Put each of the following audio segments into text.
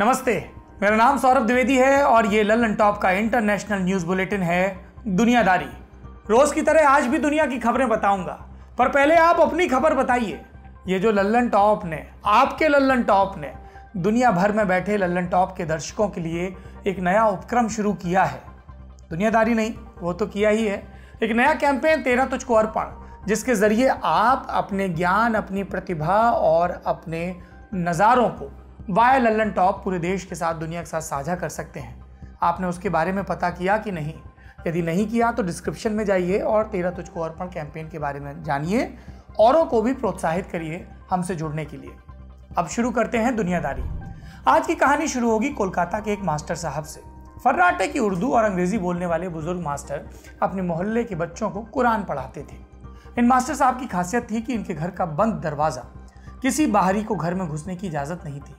नमस्ते, मेरा नाम सौरभ द्विवेदी है और ये लल्लन टॉप का इंटरनेशनल न्यूज़ बुलेटिन है दुनियादारी। रोज की तरह आज भी दुनिया की खबरें बताऊंगा, पर पहले आप अपनी खबर बताइए। ये जो लल्लन टॉप ने, आपके लल्लन टॉप ने दुनिया भर में बैठे लल्लन टॉप के दर्शकों के लिए एक नया उपक्रम शुरू किया है। दुनियादारी नहीं, वो तो किया ही है, एक नया कैंपेन तेरा तुझको अर्पण, जिसके जरिए आप अपने ज्ञान, अपनी प्रतिभा और अपने नज़ारों को वाया लल्लन टॉप पूरे देश के साथ, दुनिया के साथ साझा कर सकते हैं। आपने उसके बारे में पता किया कि नहीं? यदि नहीं किया तो डिस्क्रिप्शन में जाइए और तेरा तुझको अर्पण कैंपेन के बारे में जानिए, औरों को भी प्रोत्साहित करिए हमसे जुड़ने के लिए। अब शुरू करते हैं दुनियादारी। आज की कहानी शुरू होगी कोलकाता के एक मास्टर साहब से। फर्राटे की उर्दू और अंग्रेजी बोलने वाले बुजुर्ग मास्टर अपने मोहल्ले के बच्चों को कुरान पढ़ाते थे। इन मास्टर साहब की खासियत थी कि इनके घर का बंद दरवाजा, किसी बाहरी को घर में घुसने की इजाजत नहीं थी।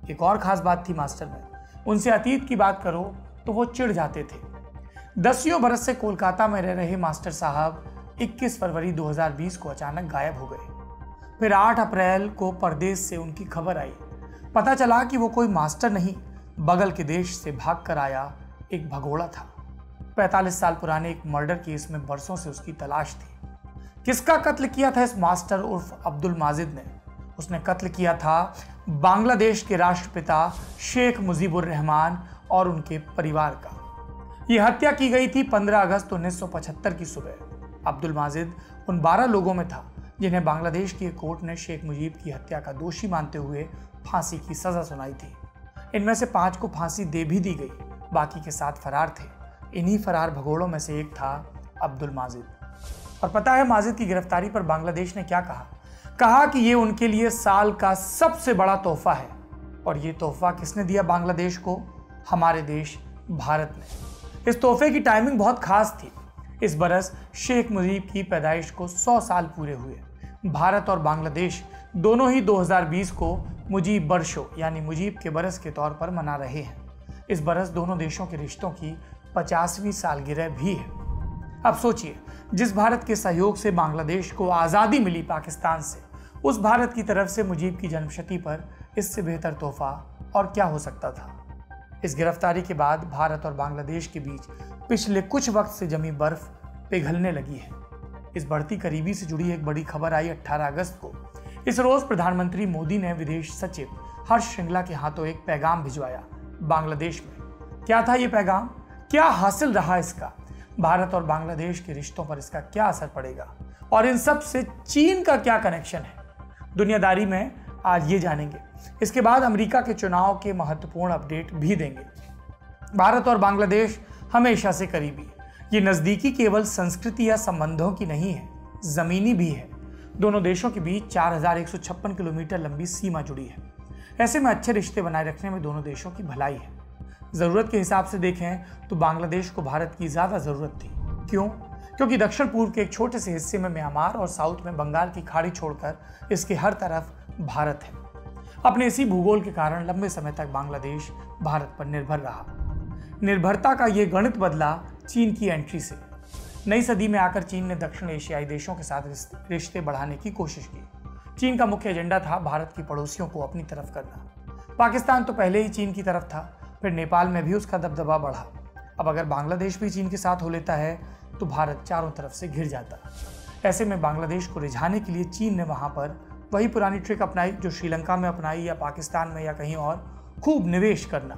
एक और खास बात थी मास्टर में, उनसे अतीत की बात करो तो वो चिढ़ जाते थे। 10 बरस से कोलकाता में रह रहे मास्टर साहब 21 फरवरी 2020 को अचानक गायब हो गए। फिर 8 अप्रैल को परदेश से उनकी खबर आई। पता चला कि वो कोई मास्टर नहीं, बगल के देश से भाग कर आया एक भगोड़ा था। 45 साल पुराने एक मर्डर केस में बरसों से उसकी तलाश थी। किसका कत्ल किया था इस मास्टर उर्फ अब्दुल माजिद ने? उसने कत्ल किया था बांग्लादेश के राष्ट्रपिता शेख मुजीबुर रहमान और उनके परिवार का। यह हत्या की गई थी 15 अगस्त 1975 की सुबह। अब्दुल माजिद उन 12 लोगों में था जिन्हें बांग्लादेश की कोर्ट ने शेख मुजीब की हत्या का दोषी मानते हुए फांसी की सजा सुनाई थी। इनमें से 5 को फांसी दे भी दी गई, बाकी के 7 फरार थे। इन्हीं फरार भगोड़ों में से एक था अब्दुल माजिद। और पता है माजिद की गिरफ्तारी पर बांग्लादेश ने क्या कहा? कहा कि ये उनके लिए साल का सबसे बड़ा तोहफा है। और ये तोहफा किसने दिया बांग्लादेश को? हमारे देश भारत ने। इस तोहफे की टाइमिंग बहुत खास थी। इस बरस शेख मुजीब की पैदाइश को 100 साल पूरे हुए। भारत और बांग्लादेश दोनों ही 2020 को मुजीब बरसों यानी मुजीब के बरस के तौर पर मना रहे हैं। इस बरस दोनों देशों के रिश्तों की 50वीं सालगिरह भी है। अब सोचिए, जिस भारत के सहयोग से बांग्लादेश को आज़ादी मिली पाकिस्तान से, उस भारत की तरफ से मुजीब की जन्मशती पर इससे बेहतर तोहफा और क्या हो सकता था? इस गिरफ्तारी के बाद भारत और बांग्लादेश के बीच पिछले कुछ वक्त से जमी बर्फ पिघलने लगी है। इस बढ़ती करीबी से जुड़ी एक बड़ी खबर आई 18 अगस्त को। इस रोज प्रधानमंत्री मोदी ने विदेश सचिव हर्ष श्रृंगला के हाथों एक पैगाम भिजवाया बांग्लादेश में। क्या था ये पैगाम? क्या हासिल रहा इसका? भारत और बांग्लादेश के रिश्तों पर इसका क्या असर पड़ेगा? और इन सब से चीन का क्या कनेक्शन है? दुनियादारी में आज ये जानेंगे। इसके बाद अमेरिका के चुनाव के महत्वपूर्ण अपडेट भी देंगे। भारत और बांग्लादेश हमेशा से करीबी। ये नज़दीकी केवल संस्कृति या संबंधों की नहीं है, ज़मीनी भी है। दोनों देशों के बीच 4156 किलोमीटर लंबी सीमा जुड़ी है। ऐसे में अच्छे रिश्ते बनाए रखने में दोनों देशों की भलाई है। ज़रूरत के हिसाब से देखें तो बांग्लादेश को भारत की ज़्यादा ज़रूरत थी। क्यों? क्योंकि दक्षिण पूर्व के एक छोटे से हिस्से में म्यांमार और साउथ में बंगाल की खाड़ी छोड़कर इसके हर तरफ भारत है। अपने इसी भूगोल के कारण लंबे समय तक बांग्लादेश भारत पर निर्भर रहा। निर्भरता का ये गणित बदला चीन की एंट्री से। नई सदी में आकर चीन ने दक्षिण एशियाई देशों के साथ रिश्ते बढ़ाने की कोशिश की। चीन का मुख्य एजेंडा था भारत की पड़ोसियों को अपनी तरफ करना। पाकिस्तान तो पहले ही चीन की तरफ था, फिर नेपाल में भी उसका दबदबा बढ़ा। अब अगर बांग्लादेश भी चीन के साथ हो लेता है तो भारत चारों तरफ से घिर जाता। ऐसे में बांग्लादेश को रिझाने के लिए चीन ने वहां पर वही पुरानी ट्रिक अपनाई जो श्रीलंका में अपनाई या पाकिस्तान में या कहीं और, खूब निवेश करना।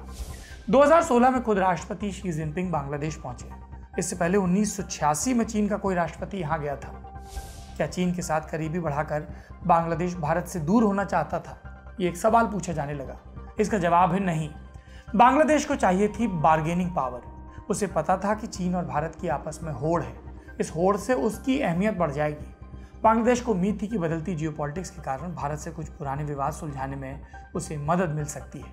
2016 में खुद राष्ट्रपति शी जिनपिंग बांग्लादेश पहुंचे। इससे पहले 1986 में चीन का कोई राष्ट्रपति यहाँ गया था। क्या चीन के साथ करीबी बढ़ाकर बांग्लादेश भारत से दूर होना चाहता था? ये एक सवाल पूछा जाने लगा। इसका जवाब है नहीं। बांग्लादेश को चाहिए थी बार्गेनिंग पावर। उसे पता था कि चीन और भारत की आपस में होड़ है, इस होड़ से उसकी अहमियत बढ़ जाएगी। बांग्लादेश को उम्मीद थी कि बदलती जियोपॉलिटिक्स के कारण भारत से कुछ पुराने विवाद सुलझाने में उसे मदद मिल सकती है।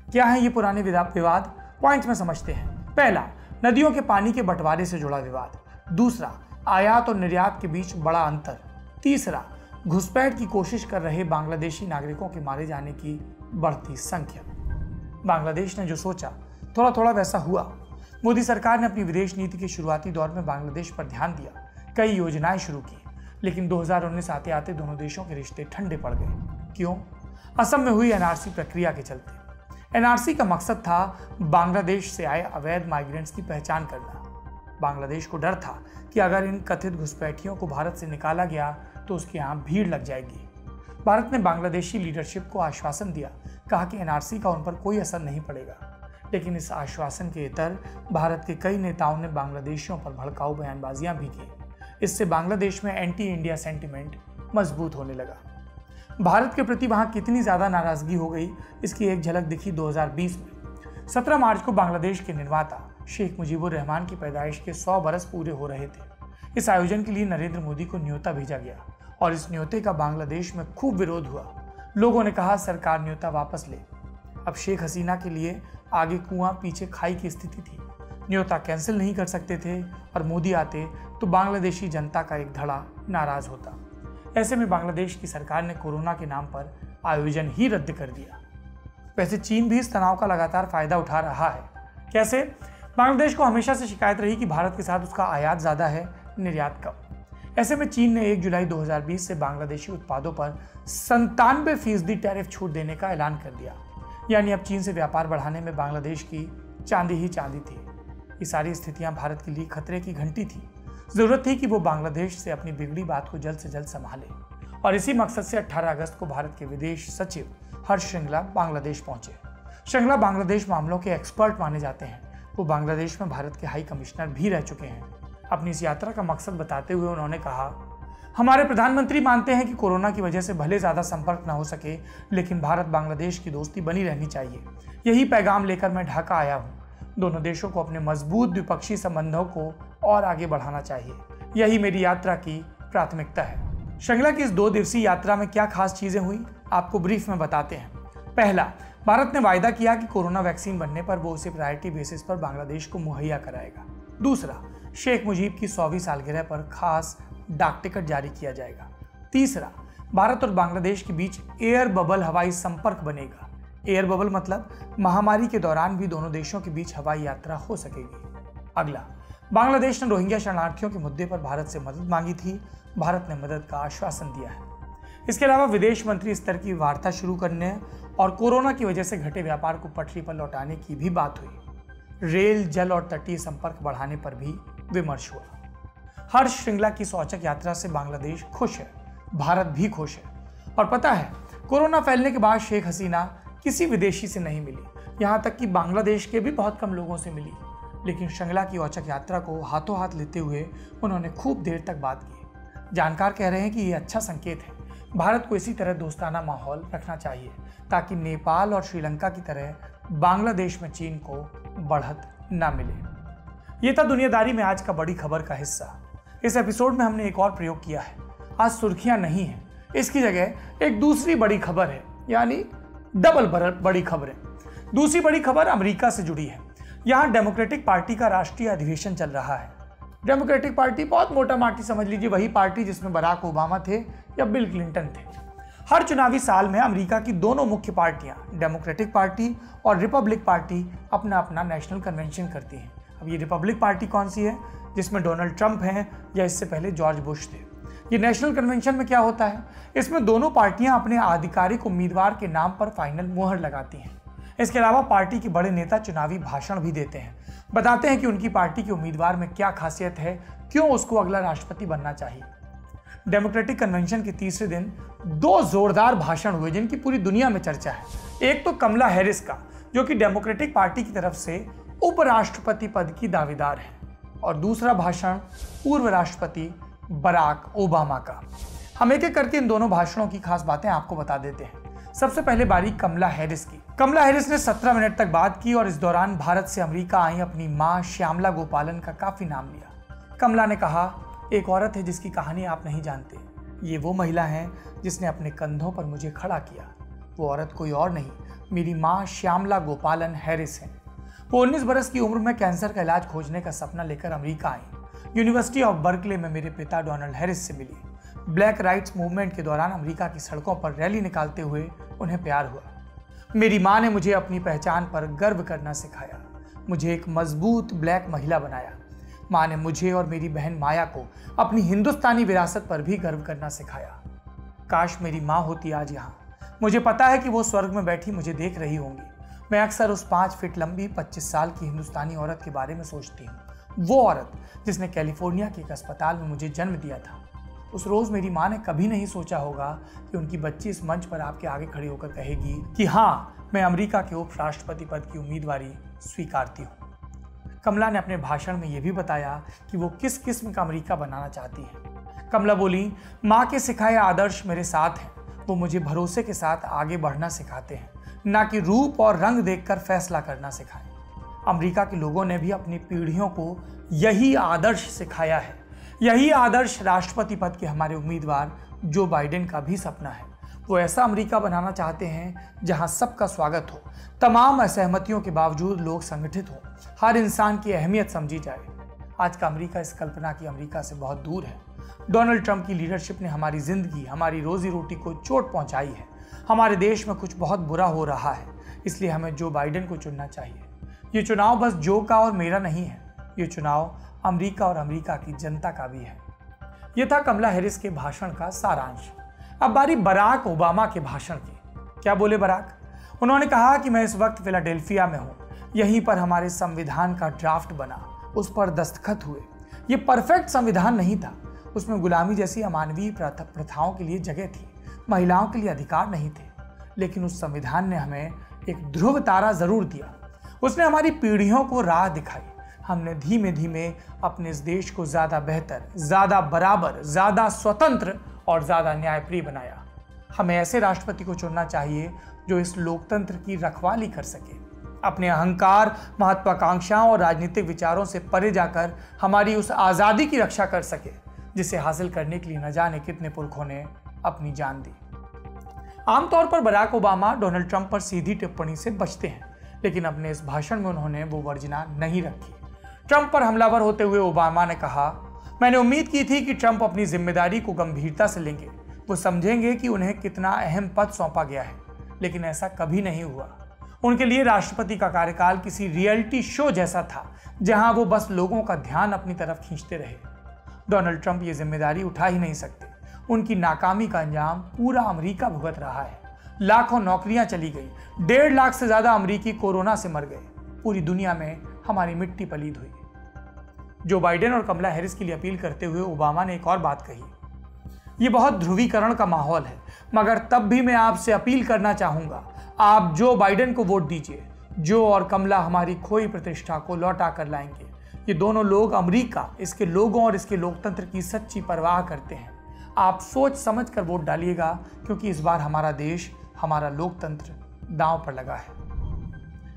क्या है ये पुराने विवाद? पॉइंट में समझते हैं। पहला, नदियों के पानी के बंटवारे से जुड़ा विवाद। दूसरा, आयात और निर्यात के बीच बड़ा अंतर। तीसरा, घुसपैठ की कोशिश कर रहे बांग्लादेशी नागरिकों के मारे जाने की बढ़ती संख्या। बांग्लादेश ने जो सोचा थोड़ा थोड़ा वैसा हुआ। मोदी सरकार ने अपनी विदेश नीति के शुरुआती दौर में बांग्लादेश पर ध्यान दिया, कई योजनाएं शुरू की, लेकिन 2019 आते आते दोनों देशों के रिश्ते ठंडे पड़ गए। क्यों? असम में हुई एनआरसी प्रक्रिया के चलते। एनआरसी का मकसद था बांग्लादेश से आए अवैध माइग्रेंट्स की पहचान करना। बांग्लादेश को डर था कि अगर इन कथित घुसपैठियों को भारत से निकाला गया तो उसके यहाँ भीड़ लग जाएगी। भारत ने बांग्लादेशी लीडरशिप को आश्वासन दिया, कहा कि एनआरसी का उन पर कोई असर नहीं पड़ेगा। लेकिन इस आश्वासन के इतर भारत के कई नेताओं ने बांग्लादेशियों पर भड़काऊ बयानबाजियां भी की। इससे बांग्लादेश में एंटी इंडिया सेंटिमेंट मजबूत होने लगा। भारत के प्रति वहां कितनी ज्यादा नाराजगी हो गई, इसकी एक झलक दिखी 2020 में। 17 मार्च को बांग्लादेश के निर्माता शेख मुजीबुर रहमान की पैदाइश के 100 बरस पूरे हो रहे थे। इस आयोजन के लिए नरेंद्र मोदी को न्योता भेजा गया और इस न्योते का बांग्लादेश में खूब विरोध हुआ। लोगों ने कहा सरकार न्योता वापस ले। अब शेख हसीना के लिए आगे कुआं पीछे खाई की स्थिति थी। न्योता कैंसिल नहीं कर सकते थे और मोदी आते तो बांग्लादेशी जनता का एक धड़ा नाराज होता। ऐसे में बांग्लादेश की सरकार ने कोरोना के नाम पर आयोजन ही रद्द कर दिया। वैसे चीन भी इस तनाव का लगातार फायदा उठा रहा है। कैसे? बांग्लादेश को हमेशा से शिकायत रही कि भारत के साथ उसका आयात ज़्यादा है, निर्यात कम। ऐसे में चीन ने 1 जुलाई 2020 से बांग्लादेशी उत्पादों पर 97% टैरिफ छूट देने का ऐलान कर दिया। यानी अब चीन से व्यापार बढ़ाने में बांग्लादेश की चांदी ही चांदी थी। ये सारी स्थितियां भारत के लिए खतरे की घंटी थी। जरूरत थी कि वो बांग्लादेश से अपनी बिगड़ी बात को जल्द से जल्द संभाले और इसी मकसद से 18 अगस्त को भारत के विदेश सचिव हर्ष श्रृंगला बांग्लादेश पहुंचे। श्रृंगला बांग्लादेश मामलों के एक्सपर्ट माने जाते हैं। वो बांग्लादेश में भारत के हाई कमिश्नर भी रह चुके हैं। अपनी इस यात्रा का मकसद बताते हुए उन्होंने कहा, हमारे प्रधानमंत्री मानते हैं कि कोरोना की वजह से भले ज़्यादा संपर्क न हो सके, लेकिन भारत बांग्लादेश की दोस्ती बनी रहनी चाहिए। यही पैगाम लेकर मैं ढाका आया हूँ। दोनों देशों को अपने मजबूत द्विपक्षीय संबंधों को और आगे बढ़ाना चाहिए। यही मेरी यात्रा की प्राथमिकता है। श्रृंगला की इस 2 दिवसीय यात्रा में क्या खास चीजें हुई, आपको ब्रीफ में बताते हैं। पहला, भारत ने वायदा किया कि कोरोना वैक्सीन बनने पर वो उसे प्रायोरिटी बेसिस पर बांग्लादेश को मुहैया कराएगा। दूसरा, शेख मुजीब की 100वीं सालगिरह पर खास डाक टिकट जारी किया जाएगा। तीसरा, भारत और बांग्लादेश के बीच एयर बबल हवाई संपर्क बनेगा। एयर बबल मतलब महामारी के दौरान भी दोनों देशों के बीच हवाई यात्रा हो सकेगी। अगला, बांग्लादेश ने रोहिंग्या शरणार्थियों के मुद्दे पर भारत से मदद मांगी थी। भारत ने मदद का आश्वासन दिया है। इसके अलावा विदेश मंत्री स्तर की वार्ता शुरू करने और कोरोना की वजह से घटे व्यापार को पटरी पर लौटाने की भी बात हुई। रेल, जल और तटीय संपर्क बढ़ाने पर भी विमर्श हुआ। हर्ष श्रृंगला की इस औचक यात्रा से बांग्लादेश खुश है, भारत भी खुश है। और पता है, कोरोना फैलने के बाद शेख हसीना किसी विदेशी से नहीं मिली, यहाँ तक कि बांग्लादेश के भी बहुत कम लोगों से मिली। लेकिन श्रृंगला की औचक यात्रा को हाथों हाथ लेते हुए उन्होंने खूब देर तक बात की। जानकार कह रहे हैं कि ये अच्छा संकेत है। भारत को इसी तरह दोस्ताना माहौल रखना चाहिए ताकि नेपाल और श्रीलंका की तरह बांग्लादेश में चीन को बढ़त ना मिले। ये था दुनियादारी में आज का बड़ी खबर का हिस्सा। इस एपिसोड में हमने एक और प्रयोग किया है। आज सुर्खियां नहीं है, इसकी जगह एक दूसरी बड़ी खबर है, यानी डबल बड़ी खबरें। दूसरी बड़ी खबर अमेरिका से जुड़ी है। यहाँ डेमोक्रेटिक पार्टी का राष्ट्रीय अधिवेशन चल रहा है। डेमोक्रेटिक पार्टी बहुत मोटा माटी समझ लीजिए वही पार्टी जिसमें बराक ओबामा थे या बिल क्लिंटन थे। हर चुनावी साल में अमेरिका की दोनों मुख्य पार्टियां, डेमोक्रेटिक पार्टी और रिपब्लिक पार्टी, अपना अपना नेशनल कन्वेंशन करती हैं। अब ये रिपब्लिक पार्टी कौन सी है? जिसमें डोनाल्ड ट्रंप हैं या इससे पहले जॉर्ज बुश थे। ये नेशनल कन्वेंशन में क्या होता है? इसमें दोनों पार्टियां अपने आधिकारिक उम्मीदवार के नाम पर फाइनल मुहर लगाती हैं। इसके अलावा पार्टी के बड़े नेता चुनावी भाषण भी देते हैं, बताते हैं कि उनकी पार्टी के उम्मीदवार में क्या खासियत है, क्यों उसको अगला राष्ट्रपति बनना चाहिए। डेमोक्रेटिक कन्वेंशन के तीसरे दिन 2 जोरदार भाषण हुए जिनकी पूरी दुनिया में चर्चा है। एक तो कमला हैरिस का, जो कि डेमोक्रेटिक पार्टी की तरफ से उपराष्ट्रपति पद की दावेदार है, और दूसरा भाषण पूर्व राष्ट्रपति बराक ओबामा का। हम एक एक करके इन दोनों भाषणों की खास बातें आपको बता देते हैं। सबसे पहले बारी कमला हैरिस की। कमला हैरिस ने 17 मिनट तक बात की और इस दौरान भारत से अमेरिका आई अपनी मां श्यामला गोपालन का काफी नाम लिया। कमला ने कहा, एक औरत है जिसकी कहानी आप नहीं जानते। ये वो महिला है जिसने अपने कंधों पर मुझे खड़ा किया। वो औरत कोई और नहीं, मेरी मां श्यामला गोपालन हैरिस है। वो 19 बरस की उम्र में कैंसर का इलाज खोजने का सपना लेकर America I. University of Berkeley में मेरे पिता डोनाल्ड हैरिस से मिली। ब्लैक राइट्स मूवमेंट के दौरान अमेरिका की सड़कों पर रैली निकालते हुए उन्हें प्यार हुआ। मेरी मां ने मुझे अपनी पहचान पर गर्व करना सिखाया, मुझे एक मजबूत ब्लैक महिला बनाया। मां ने मुझे और मेरी बहन माया को अपनी हिंदुस्तानी विरासत पर भी गर्व करना सिखाया। काश मेरी मां होती आज यहाँ। मुझे पता है कि वो स्वर्ग में बैठी मुझे देख रही होंगी। मैं अक्सर उस 5 फीट लंबी 25 साल की हिंदुस्तानी औरत के बारे में सोचती हूँ। वो औरत जिसने कैलिफोर्निया के एक अस्पताल में मुझे जन्म दिया था। उस रोज़ मेरी माँ ने कभी नहीं सोचा होगा कि उनकी बच्ची इस मंच पर आपके आगे खड़ी होकर कहेगी कि हाँ, मैं अमेरिका के उपराष्ट्रपति पद की उम्मीदवारी स्वीकारती हूँ। कमला ने अपने भाषण में यह भी बताया कि वो किस किस्म का अमेरिका बनाना चाहती है। कमला बोली, माँ के सिखाए आदर्श मेरे साथ हैं। वो मुझे भरोसे के साथ आगे बढ़ना सिखाते हैं, ना कि रूप और रंग देखकर फैसला करना सिखाएं। अमेरिका के लोगों ने भी अपनी पीढ़ियों को यही आदर्श सिखाया है। यही आदर्श राष्ट्रपति पद के हमारे उम्मीदवार जो बाइडेन का भी सपना है। वो ऐसा अमेरिका बनाना चाहते हैं जहां सबका स्वागत हो, तमाम असहमतियों के बावजूद लोग संगठित हों, हर इंसान की अहमियत समझी जाए। आज का अमेरिका इस कल्पना की अमेरिका से बहुत दूर है। डोनाल्ड ट्रंप की लीडरशिप ने हमारी जिंदगी, हमारी रोजी रोटी को चोट पहुंचाई है। हमारे देश में कुछ बहुत बुरा हो रहा है, इसलिए हमें जो बाइडेन को चुनना चाहिए। ये चुनाव बस जो का और मेरा नहीं है, ये चुनाव अमेरिका और अमेरिका की जनता का भी है। ये था कमला हैरिस के भाषण का सारांश। अब बारी बराक ओबामा के भाषण की। क्या बोले बराक? उन्होंने कहा कि मैं इस वक्त फिलाडेल्फिया में हूँ। यहीं पर हमारे संविधान का ड्राफ्ट बना, उस पर दस्तखत हुए। ये परफेक्ट संविधान नहीं था। उसमें गुलामी जैसी अमानवीय प्रथाओं के लिए जगह थी, महिलाओं के लिए अधिकार नहीं थे। लेकिन उस संविधान ने हमें एक ध्रुव तारा जरूर दिया। उसने हमारी पीढ़ियों को राह दिखाई। हमने धीमे धीमे अपने इस देश को ज्यादा बेहतर, ज्यादा बराबर, ज्यादा स्वतंत्र और ज्यादा न्यायप्रिय बनाया। हमें ऐसे राष्ट्रपति को चुनना चाहिए जो इस लोकतंत्र की रखवाली कर सके, अपने अहंकार, महत्वाकांक्षाओं और राजनीतिक विचारों से परे जाकर हमारी उस आज़ादी की रक्षा कर सके जिसे हासिल करने के लिए न जाने कितने पुरखों ने अपनी जान दी। आमतौर पर बराक ओबामा डोनाल्ड ट्रंप पर सीधी टिप्पणी से बचते हैं, लेकिन अपने इस भाषण में उन्होंने वो वर्जना नहीं रखी। ट्रंप पर हमलावर होते हुए ओबामा ने कहा, मैंने उम्मीद की थी कि ट्रंप अपनी जिम्मेदारी को गंभीरता से लेंगे, वो समझेंगे कि उन्हें कितना अहम पद सौंपा गया है, लेकिन ऐसा कभी नहीं हुआ। उनके लिए राष्ट्रपति का कार्यकाल किसी रियलिटी शो जैसा था, जहां वो बस लोगों का ध्यान अपनी तरफ खींचते रहे। डोनाल्ड ट्रंप ये जिम्मेदारी उठा ही नहीं सकते। उनकी नाकामी का अंजाम पूरा अमेरिका भुगत रहा है। लाखों नौकरियां चली गई, 1.5 लाख से ज्यादा अमेरिकी कोरोना से मर गए। पूरी दुनिया में हमारी मिट्टी पलीद हुई। जो बाइडेन और कमला हैरिस के लिए अपील करते हुए ओबामा ने एक और बात कही, ये बहुत ध्रुवीकरण का माहौल है, मगर तब भी मैं आपसे अपील करना चाहूंगा, आप जो बाइडेन को वोट दीजिए। जो और कमला हमारी खोई प्रतिष्ठा को लौटा कर लाएंगे। ये दोनों लोग अमेरिका, इसके लोगों और इसके लोकतंत्र की सच्ची परवाह करते हैं। आप सोच समझ कर वोट डालिएगा, क्योंकि इस बार हमारा देश, हमारा लोकतंत्र दांव पर लगा है।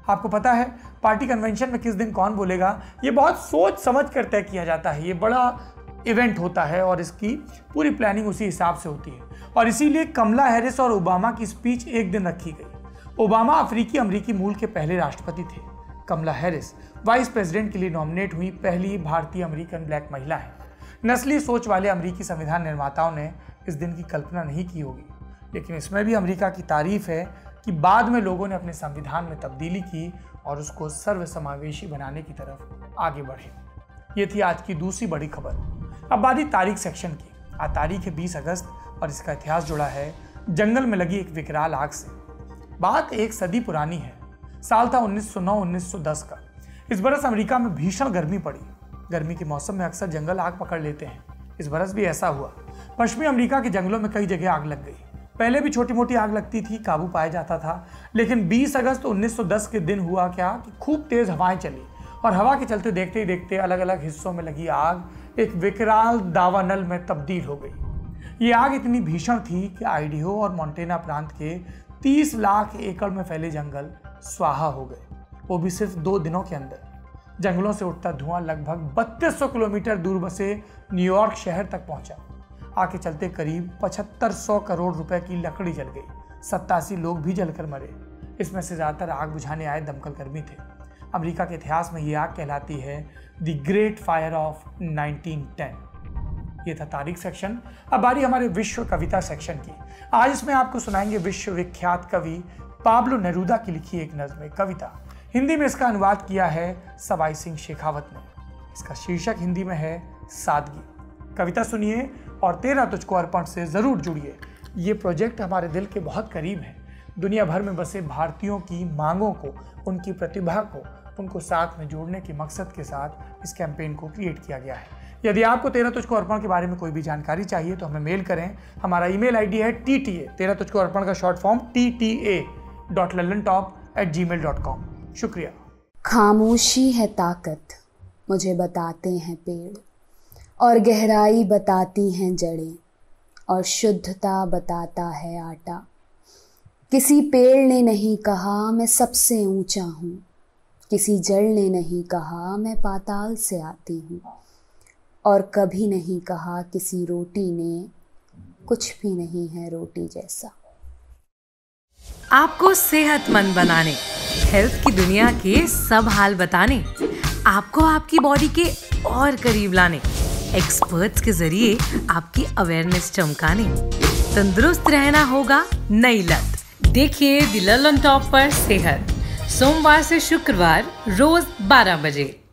आपको पता है पार्टी कन्वेंशन में किस दिन कौन बोलेगा, ये बहुत सोच समझ कर तय किया जाता है। ये बड़ा इवेंट होता है और इसकी पूरी प्लानिंग उसी हिसाब से होती है, और इसीलिए कमला हैरिस और ओबामा की स्पीच एक दिन रखी गई। ओबामा अफ्रीकी अमेरिकी मूल के पहले राष्ट्रपति थे। कमला हैरिस वाइस प्रेसिडेंट के लिए नॉमिनेट हुई पहली भारतीय अमेरिकन ब्लैक महिला है। नस्ली सोच वाले अमेरिकी संविधान निर्माताओं ने इस दिन की कल्पना नहीं की होगी, लेकिन इसमें भी अमेरिका की तारीफ है कि बाद में लोगों ने अपने संविधान में तब्दीली की और उसको सर्वसमावेशी बनाने की तरफ आगे बढ़े। ये थी आज की दूसरी बड़ी खबर। अब बारी तारीख सेक्शन की। आज तारीख है 20 अगस्त और इसका इतिहास जुड़ा है जंगल में लगी एक विकराल आग से। बात एक सदी पुरानी है। साल था 1909-1910 का। इस बरस अमेरिका में भीषण गर्मी पड़ी। गर्मी के मौसम में अक्सर जंगल आग पकड़ लेते हैं। इस बरस भी ऐसा हुआ। पश्चिमी अमेरिका के जंगलों में कई जगह आग लग गई। पहले भी छोटी मोटी आग लगती थी, काबू पाया जाता था, लेकिन 20 अगस्त 1910 के दिन हुआ क्या कि खूब तेज हवाएं चली और हवा के चलते देखते ही देखते अलग अलग हिस्सों में लगी आग एक विकराल दावानल में तब्दील हो गई। ये आग इतनी भीषण थी कि आइडिहो और मोंटेना प्रांत के 30 लाख एकड़ में फैले जंगल स्वाहा हो गए, वो भी सिर्फ 2 दिनों के अंदर। जंगलों से उठता धुआं लगभग 3200 किलोमीटर दूर बसे न्यूयॉर्क शहर तक पहुंचा। आग के चलते करीब 7500 करोड़ रुपए की लकड़ी जल गई। 87 लोग भी जलकर मरे। इसमें से ज्यादातर आग बुझाने आए दमकल कर्मी थे। अमेरिका के इतिहास में ये आग कहलाती है द ग्रेट फायर ऑफ 1910। ये था तारीख सेक्शन। अब बारी हमारे विश्व कविता सेक्शन की। आज इसमें आपको सुनाएंगे विश्व विख्यात कवि पाब्लो नेरूदा की लिखी एक नज़्म कविता। हिंदी में इसका अनुवाद किया है सवाई सिंह शेखावत ने। इसका शीर्षक हिंदी में है सादगी। कविता सुनिए और तेरा तुझको अर्पण से ज़रूर जुड़िए। ये प्रोजेक्ट हमारे दिल के बहुत करीब है। दुनिया भर में बसे भारतीयों की मांगों को, उनकी प्रतिभा को, उनको साथ में जोड़ने के मकसद के साथ इस कैंपेन को क्रिएट किया गया है। यदि आपको तेरा तुझको अर्पण के बारे में कोई भी जानकारी चाहिए तो हमें मेल करें। हमारा ईमेल आईडी है TTA, तेरा तुझको अर्पण का शॉर्ट फॉर्म TTA.lallantop@gmail.com। शुक्रिया। खामोशी है ताकत, मुझे बताते हैं पेड़, और गहराई बताती हैं जड़ें, और शुद्धता बताता है आटा। किसी पेड़ ने नहीं कहा मैं सबसे ऊंचा हूँ, किसी जड़ ने नहीं कहा मैं पाताल से आती हूँ, और कभी नहीं कहा किसी रोटी ने कुछ भी नहीं है रोटी जैसा। आपको सेहतमंद बनाने, हेल्थ की दुनिया के सब हाल बताने, आपको आपकी बॉडी के और करीब लाने, एक्सपर्ट्स के जरिए आपकी अवेयरनेस चमकाने, तंदुरुस्त रहना होगा नई लत। देखिए द लल्लन टॉप पर सेहत, सोमवार से शुक्रवार रोज 12 बजे।